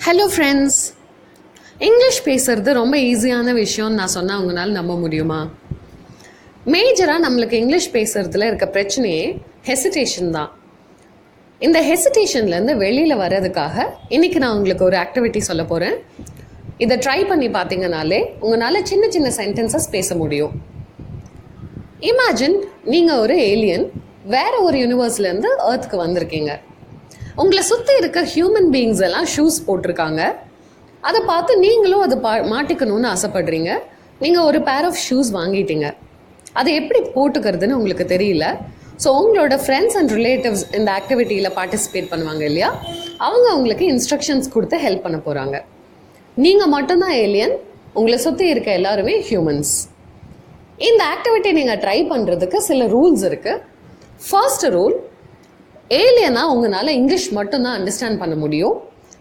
Hello friends, English பேசுகிறது ரொம்ப ஈஸியான விஷயம்னு நான் சொன்னால் உங்களால் நம்ப முடியுமா? மேஜராக நம்மளுக்கு இங்கிலீஷ் பேசுகிறதுல இருக்க பிரச்சனையே ஹெசிடேஷன் தான். இந்த ஹெசிடேஷன்லேருந்து வெளியில் வர்றதுக்காக இன்றைக்கி நான் உங்களுக்கு ஒரு ஆக்டிவிட்டி சொல்ல போகிறேன். இதை ட்ரை பண்ணி பார்த்தீங்கனாலே உங்களால் சின்ன சின்ன சென்டென்சஸ் பேச முடியும். இமேஜின் நீங்கள் ஒரு ஏலியன் வேறு ஒரு யூனிவர்ஸ்லேருந்து எர்த்துக்கு வந்திருக்கீங்க. உங்களை சுற்றி இருக்க ஹியூமன் பீயிங்ஸ் எல்லாம் ஷூஸ் போட்டிருக்காங்க. அதை பார்த்து நீங்களும் அதை மாட்டிக்கணும்னு ஆசைப்படுறீங்க. நீங்கள் ஒரு பேர் ஆஃப் ஷூஸ் வாங்கிட்டீங்க. அதை எப்படி போட்டுக்கிறதுன்னு உங்களுக்கு தெரியல. ஸோ உங்களோட ஃப்ரெண்ட்ஸ் அண்ட் ரிலேட்டிவ்ஸ் இந்த ஆக்டிவிட்டியில் பார்ட்டிசிபேட் பண்ணுவாங்க இல்லையா, அவங்க உங்களுக்கு இன்ஸ்ட்ரக்ஷன்ஸ் கொடுத்து ஹெல்ப் பண்ண போகிறாங்க. நீங்கள் மட்டும்தான் ஏலியன், உங்களை சுற்றி இருக்க எல்லாருமே ஹியூமன்ஸ். இந்த ஆக்டிவிட்டி நீங்கள் ட்ரை பண்ணுறதுக்கு சில ரூல்ஸ் இருக்குது. ஃபர்ஸ்ட் ரூல், ஏலியனா உங்களால் இங்கிலீஷ் மட்டும்தான் அண்டர்ஸ்டாண்ட் பண்ண முடியும்,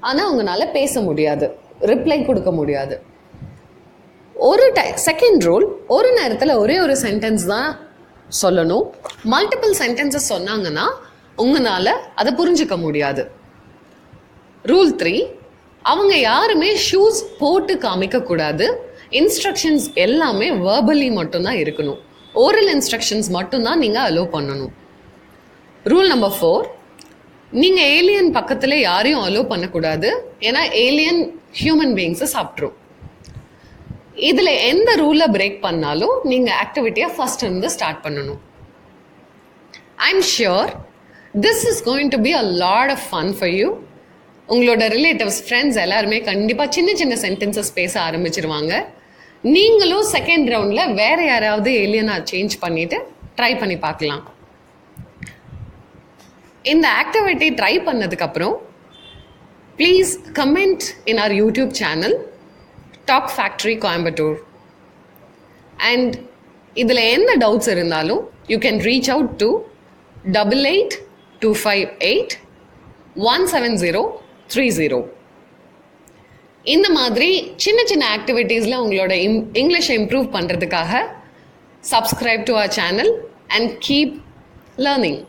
ஆனால் உங்களால் பேச முடியாது, ரிப்ளை கொடுக்க முடியாது. செகண்ட் ரூல், ஒரு நேரத்தில் ஒரே ஒரு சென்டென்ஸ் தான் சொல்லணும். மல்டிபிள் சென்டென்சஸ் சொன்னாங்கன்னா உங்களால் அதை புரிஞ்சிக்க முடியாது. ரூல் 3, அவங்க யாருமே ஷூஸ் போட்டு காமிக்கக்கூடாது. இன்ஸ்ட்ரக்ஷன்ஸ் எல்லாமே வேர்பலி மட்டும்தான் இருக்கணும். ஓரல் இன்ஸ்ட்ரக்ஷன்ஸ் மட்டும்தான் நீங்கள் அலோவ் பண்ணணும். ரூல் நம்பர் 4, நீங்கள் ஏலியன் பக்கத்தில் யாரையும் அலோவ் பண்ணக்கூடாது. ஏன்னா ஏலியன் ஹியூமன் பீயிங்ஸை சாப்பிட்ரும். இதில் எந்த ரூலை பிரேக் பண்ணாலும் நீங்கள் ஆக்டிவிட்டியை ஃபர்ஸ்ட் இருந்து ஸ்டார்ட் பண்ணணும். I'm sure this is going to be a lot of fun for you. உங்களோட ரிலேட்டிவ்ஸ், ஃப்ரெண்ட்ஸ் எல்லாருமே கண்டிப்பாக சின்ன சின்ன சென்டென்சஸ் பேச ஆரம்பிச்சிருவாங்க. நீங்களும் செகண்ட் ரவுண்டில் வேறு யாராவது ஏலியனாக சேஞ்ச் பண்ணிவிட்டு ட்ரை பண்ணி பார்க்கலாம். இந்த ஆக்டிவிட்டி ட்ரை பண்ணதுக்கப்புறம் please comment in our YouTube channel talk factory Coimbatore. And இதில் எந்த டவுட்ஸ் இருந்தாலும் you can reach out to 8825817030. இந்த மாதிரி சின்ன சின்ன ஆக்டிவிட்டீஸில் உங்களோட இங்கிலீஷை இம்ப்ரூவ் பண்ணுறதுக்காக subscribe to our channel and keep learning.